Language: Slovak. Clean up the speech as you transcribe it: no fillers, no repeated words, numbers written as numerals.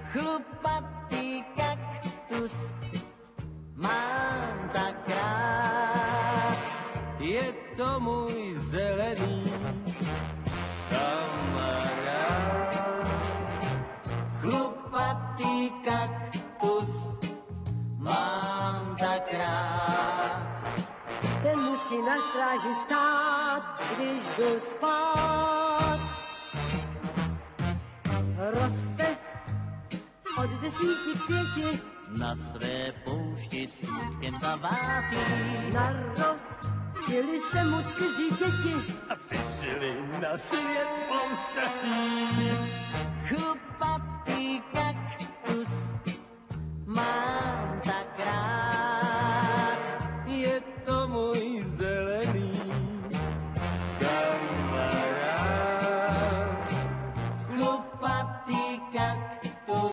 Chlupatý kaktus mám tak rád. Je to môj zelený kamarád. Chlupatý kaktus mám tak rád. Ten musí na stráži stát, když jdu spát. Roste od 10 k 5 na své poušti smutkem zavátý. Narodili se mu 4 děti a přišli na svět pousatý.